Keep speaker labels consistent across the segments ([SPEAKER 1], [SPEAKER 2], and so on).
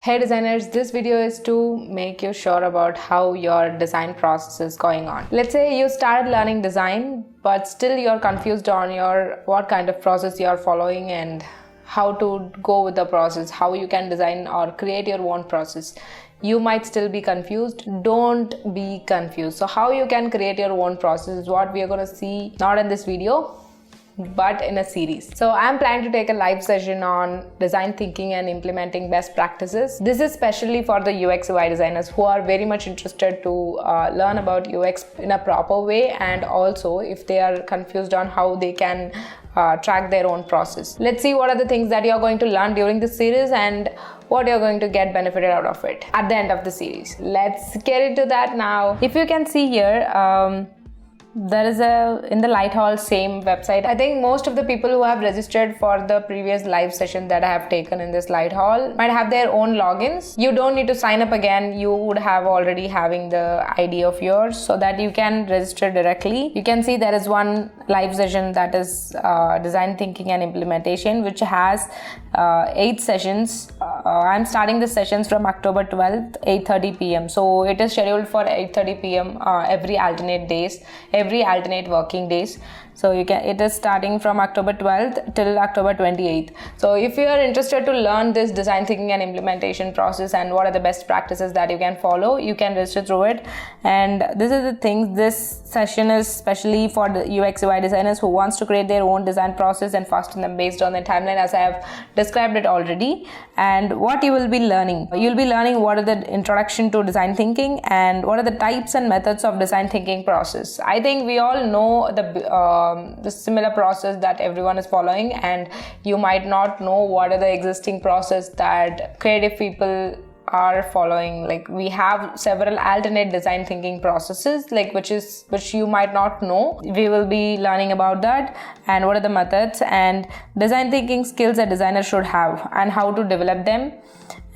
[SPEAKER 1] Hey designers, this video is to make you sure about how your design process is going on. Let's say you started learning design, but still you're confused on what kind of process you're following and how to go with the process, how you can design or create your own process. You might still be confused. Don't be confused. So how you can create your own process is what we are going to see, not in this video, but in a series. So I'm planning to take a live session on design thinking and implementing best practices. This is especially for the UX UI designers who are very much interested to learn about UX in a proper way, and also if they are confused on how they can track their own process. Let's see what are the things that you're going to learn during this series and what you're going to get benefited out of it at the end of the series. Let's get into that now. If you can see here, there is in the Lighthall same website. I think most of the people who have registered for the previous live session that I have taken in this Lighthall might have their own logins. You don't need to sign up again. You would have already having the ID of yours so that you can register directly. You can see there is one live session that is design thinking and implementation, which has 8 sessions. I'm starting the sessions from October 12th, 8:30 p.m. So it is scheduled for 8:30 p.m. Every alternate working days. So it is starting from October 12th till October 28th. So if you are interested to learn this design thinking and implementation process and what are the best practices that you can follow, you can register through it. And this is the thing, this session is specially for the UX UI designers who wants to create their own design process and fasten them based on their timeline, as I have described it already. And what you will be learning, you'll be learning what are the introduction to design thinking and what are the types and methods of design thinking process. I think we all know the similar process that everyone is following, and you might not know what are the existing process that creative people are following. Like, we have several alternate design thinking processes, like which you might not know. We will be learning about that and what are the methods and design thinking skills a designer should have and how to develop them,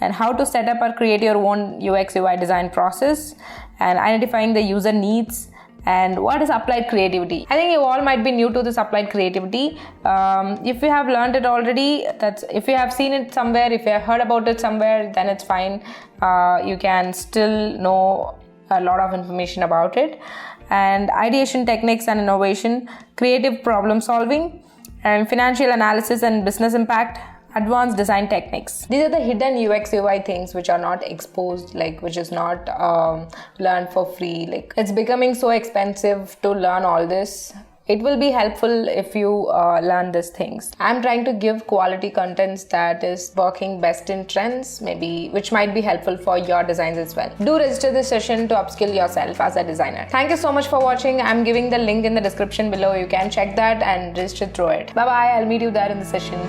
[SPEAKER 1] and how to set up or create your own UX UI design process, and identifying the user needs, and what is applied creativity. I think you all might be new to this applied creativity. If you have learned it already, if you have seen it somewhere, if you have heard about it somewhere, then it's fine. You can still know a lot of information about it. And ideation techniques and innovation, creative problem solving, and financial analysis and business impact, advanced design techniques. These are the hidden UX UI things which are not exposed, like which is not learned for free. Like, it's becoming so expensive to learn all this. It will be helpful if you learn these things. I'm trying to give quality contents that is working best in trends, maybe, which might be helpful for your designs as well. Do register this session to upskill yourself as a designer. Thank you so much for watching. I'm giving the link in the description below. You can check that and register through it. Bye bye. I'll meet you there in the session.